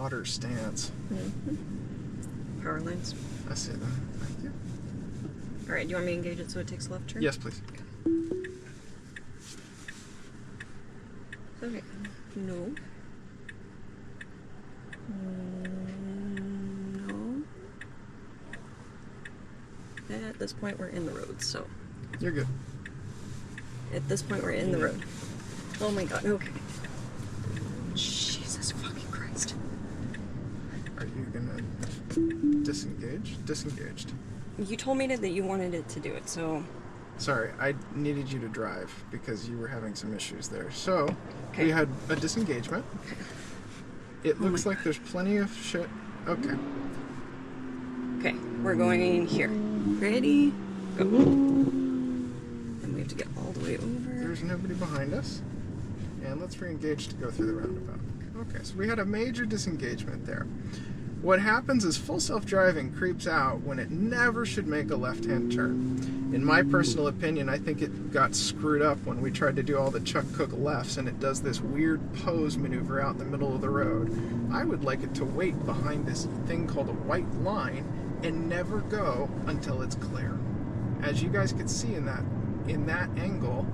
otter stance. Power lines. I see that. Thank you. Alright, do you want me to engage it so it takes a left turn? Yes, please. Okay. No. No. At this point, we're in the road, so. You're good. At this point, we're in the road. Oh my god, okay. Jesus fucking Christ. Are you gonna disengage? Disengaged. You told me that you wanted it to do it, so. Sorry, I needed you to drive because you were having some issues there. So, Okay. we had a disengagement. It looks like there's plenty of shit. Okay. Okay, we're going here. Ready? Go. And we have to get all the way over. There's nobody behind us. And let's re-engage to go through the roundabout. Okay, so we had a major disengagement there. What happens is full self-driving creeps out when it never should make a left-hand turn. In my personal opinion, I think it got screwed up when we tried to do all the Chuck Cook lefts and it does this weird pose maneuver out in the middle of the road. I would like it to wait behind this thing called a white line and never go until it's clear. As you guys could see in that angle,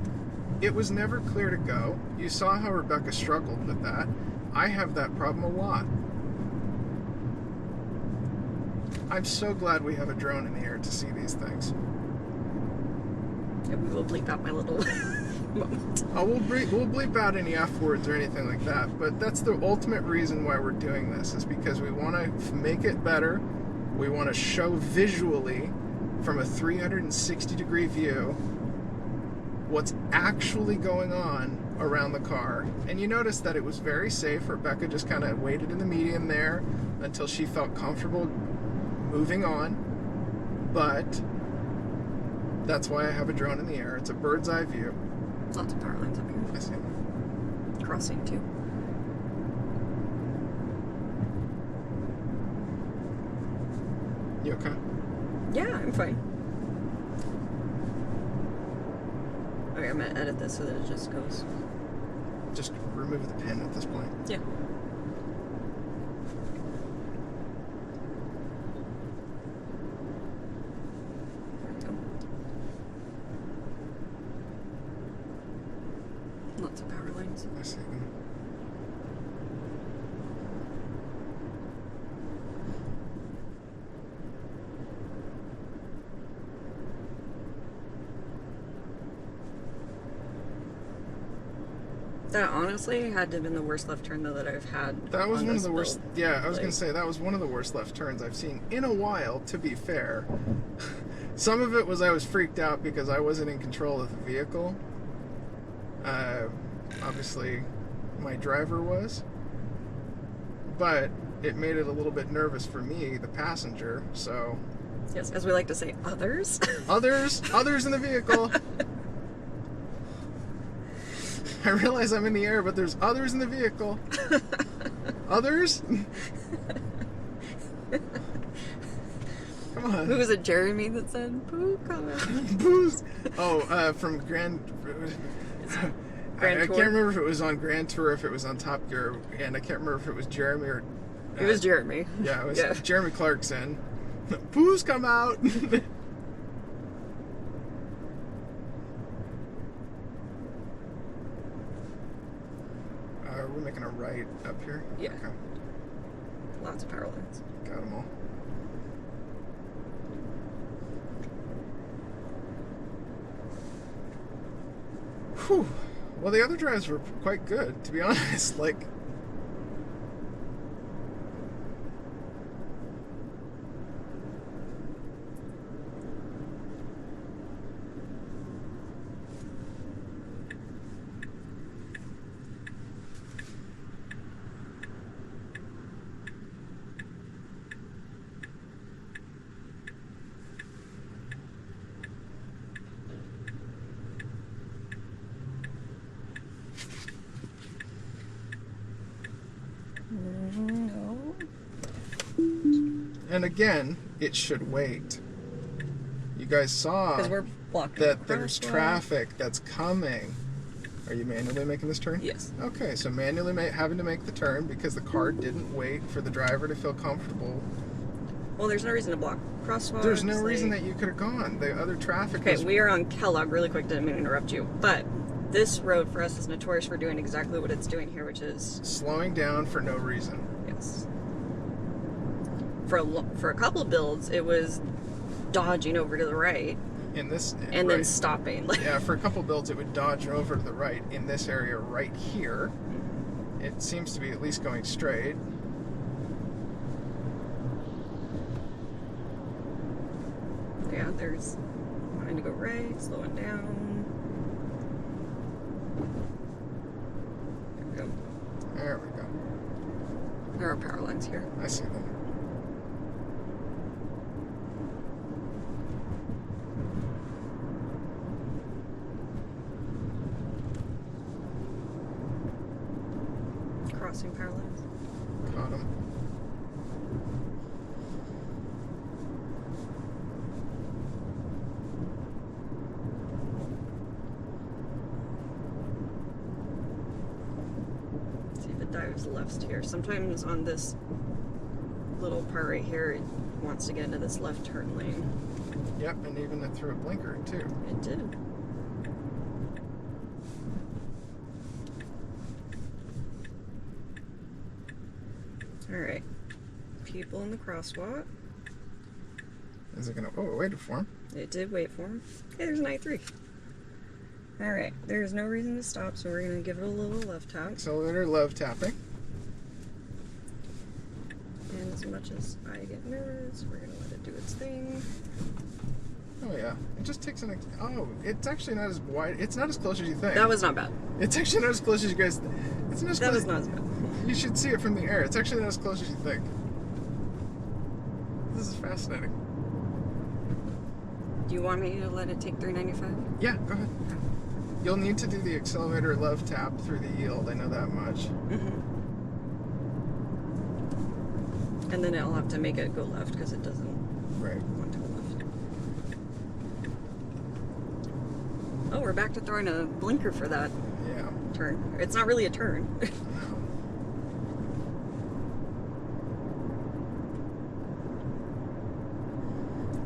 it was never clear to go. You saw how Rebecca struggled with that. I have that problem a lot. I'm so glad we have a drone in the air to see these things. Yeah, we will bleep out my little moment. Oh, we'll bleep out any F words or anything like that, but that's the ultimate reason why we're doing this, is because we want to make it better. We want to show visually from a 360-degree view what's actually going on around the car. And you notice that it was very safe. Rebecca just kind of waited in the median there until she felt comfortable moving on. But that's why I have a drone in the air. It's a bird's eye view. Lots of power lines up here. I see. Crossing too. You okay? Yeah, I'm fine. Okay, I'm gonna edit this so that it just goes. Just remove the pin at this point. Yeah. There we go. Lots of power lines. I see. That honestly had to have been the worst left turn though that I've had. That was on one of this the worst. build. Yeah, I was Like- gonna say that was one of the worst left turns I've seen in a while. To be fair, some of it was I was freaked out because I wasn't in control of the vehicle. Obviously, my driver was, but it made it a little bit nervous for me, the passenger. So, Yes, as we like to say, others. others in the vehicle. I realize I'm in the air, but there's others in the vehicle. Others? Come on. Who was it, Jeremy, that said, "Boo, comment"? Booze. Oh, from Grand I Tour? can't remember if it was on Grand Tour, if it was on Top Gear, and I can't remember if it was Jeremy or... It was Jeremy. Yeah, it was Yeah. Jeremy Clarkson. Booze, come out! Are we making a right up here? Yeah. Okay. Lots of power lines. Got them all. Whew. Well, the other drives were quite good, to be honest. Like, No. and again, it should wait. You guys saw Because we're blocking that the there's crosswalk. traffic that's coming. Are you manually making this turn? Yes. Okay, so manually having to make the turn because the car didn't wait for the driver to feel comfortable. Well, there's no reason to block crosswalks. There's no reason that you could have gone. The other traffic Okay, was... we are on Kellogg. Really quick, didn't mean to interrupt you. But this road for us is notorious for doing exactly what it's doing here, which is... slowing down for no reason. Yes. For a couple of builds, it was dodging over to the right. In this... And right. then stopping. Yeah, for a couple builds, it would dodge over to the right. In this area right here, it seems to be at least going straight. Yeah, there's wanting to go right, slowing down. There we go. There we go. There are power lines here. I see them. Crossing power lines. Caught them. See if it dives left here. Sometimes on this little part right here, it wants to get into this left turn lane. Yep, and even it threw a blinker too. It did. Alright. People in the crosswalk. Is it gonna... oh, it waited for him. It did wait for him. Hey, there's an I-3. Alright, there's no reason to stop, so we're going to give it a little left tap. Accelerator love tapping. And as much as I get nervous, we're going to let it do its thing. Oh yeah, it just takes an... oh, it's actually not as wide... it's not as close as you think. That was not bad. It's actually not as close as you guys... it's not as That close... was not as bad. You should see it from the air. It's actually not as close as you think. This is fascinating. Do you want me to let it take 395? Yeah, go ahead. You'll need to do the accelerator love tap through the yield. I know that much. Mm-hmm. And then I'll have to make it go left because it doesn't want to go left. Oh, we're back to throwing a blinker for that turn. It's not really a turn.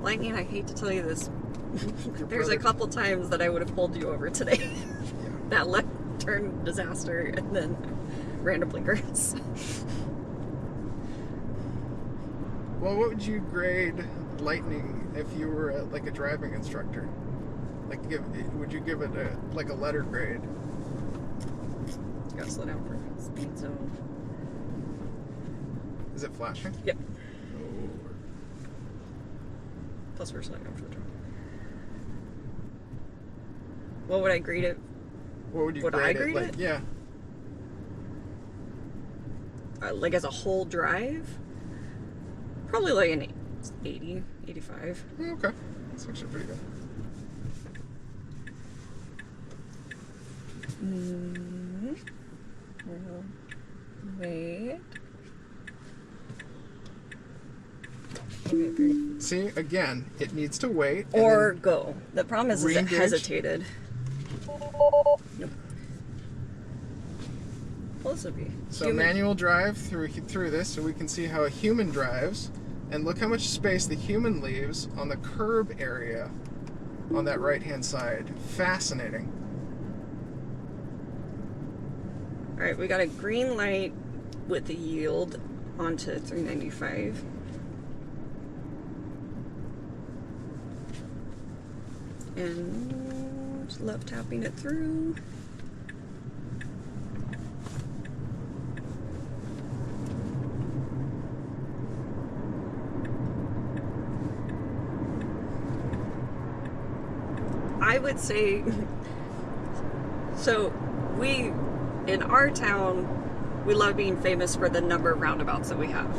Lightning, I hate to tell you this. There's a couple times that I would have pulled you over today. Yeah. That left turn disaster and then random blinkers. Well, what would you grade Lightning if you were like a driving instructor? Like, would you give it a letter grade? You gotta slow down for speed zone. Is it flashing? Yep. Oh. Plus we're slowing down for the turn. What would I grade it? What would you Would grade I it? grade Like, it? yeah. Like as a whole drive? Probably like an 80, 85. Okay. That's actually pretty good. Wait. Okay, great. See, again, it needs to wait. Or go. The problem is it re-engage. hesitated. Nope. Well, this would be So manual drive through this so we can see how a human drives. And look how much space the human leaves on the curb area on that right-hand side. Fascinating. Alright, we got a green light with the yield onto 395. And just left tapping it through. I would say, so we, in our town, we love being famous for the number of roundabouts that we have.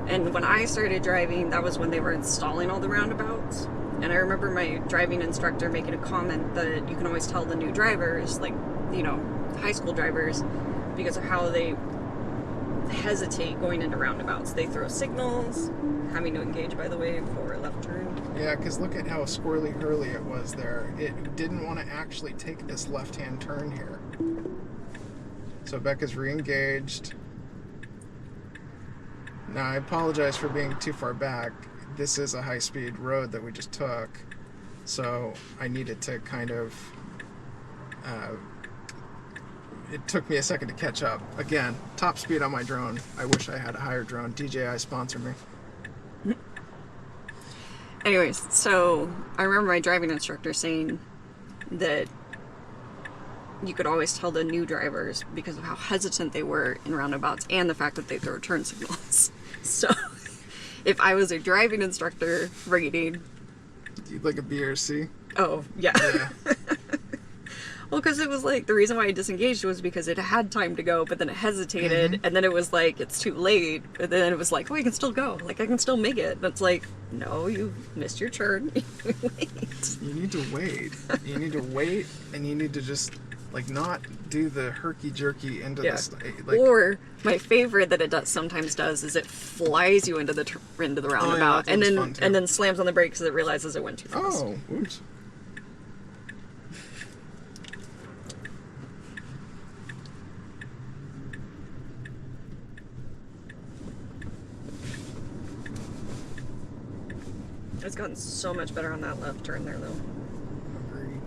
And when I started driving, that was when they were installing all the roundabouts. And I remember my driving instructor making a comment that you can always tell the new drivers, like, you know, high school drivers, because of how they hesitate going into roundabouts. They throw signals, having to engage, by the way, for a left turn. Yeah, because look at how squirrely hurly it was there. It didn't want to actually take this left-hand turn here. So Becca's re-engaged. Now, I apologize for being too far back. This is a high-speed road that we just took, so I needed to kind of... it took me a second to catch up. Again, top speed on my drone. I wish I had a higher drone. DJI sponsored me. Anyways, so I remember my driving instructor saying that you could always tell the new drivers because of how hesitant they were in roundabouts and the fact that they throw turn signals. So if I was a driving instructor rating... You'd like a B or C? Oh, yeah. Well, because it was like, the reason why I disengaged was because it had time to go, but then it hesitated, and then it was like, it's too late, and then it was like, oh, I can still go, like, I can still make it. But it's like, no, you missed your turn. Wait. You need to wait. You need to wait, and you need to just, like, not do the herky-jerky into the... Like, or, my favorite that it sometimes does is it flies you into the roundabout, and then slams on the brakes as it realizes it went too fast. Oh, oops. It's gotten so much better on that left turn there, though. Agreed.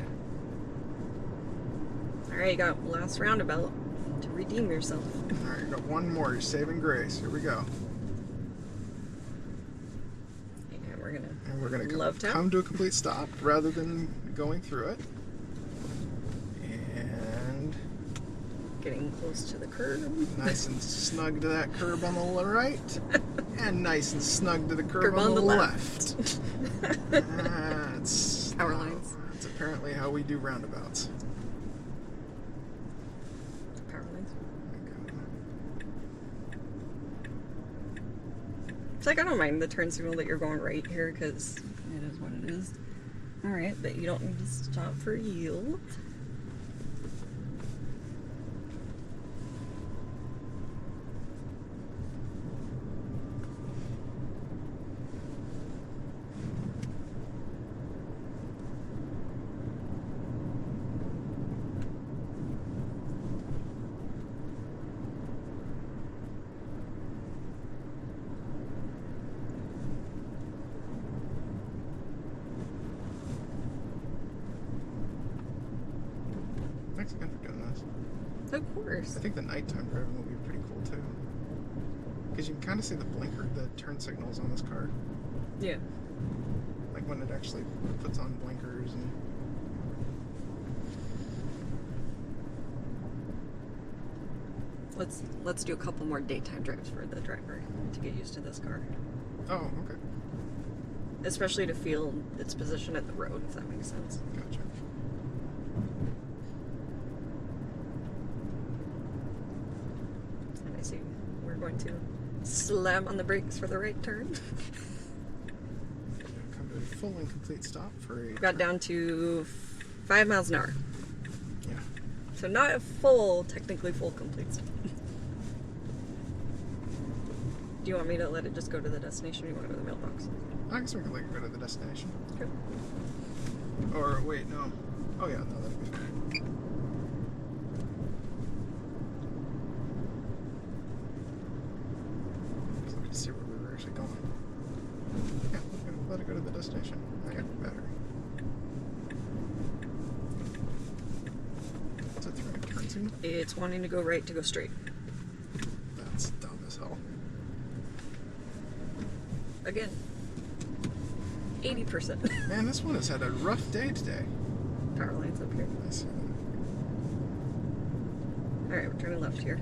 Alright, you got last roundabout to redeem yourself. Alright, you got one more. You're saving grace. Here we go. And we're gonna love town. come to a complete stop rather than going through it. And Getting close to the curb. nice and snug to that curb on the right. And nice and snug to the curb on the left. That's power lines. That's apparently how we do roundabouts. Power lines. It's like, I don't mind the turn signal that you're going right here because it is what it is. Alright, but you don't need to stop for yield. Thanks again for doing this. Of course. I think the nighttime driving will be pretty cool too. Because you can kind of see the blinker, the turn signals on this car. Yeah. Like when it actually puts on blinkers and... Let's do a couple more daytime drives for the driver to get used to this car. Oh, okay. Especially to feel its position at the road, if that makes sense. Gotcha. And I see we're going to slam on the brakes for the right turn. Come to a full and complete stop for a... Got down to 5 miles an hour. Yeah. So not a technically full complete stop. Do you want me to let it just go to the destination, or do you want to go to the mailbox? I guess we can let it go to the destination. Okay. Or, wait, no. Oh, yeah, no, that'd be fine. Just let me see where we were actually going. Yeah, we're gonna let it go to the destination. I got the battery. What's it throwing a turn signal? It's wanting to go right to go straight. That's dumb as hell. Again, 80%. Man, this one has had a rough day today. Power lines up here. I see. Alright, we're turning left here.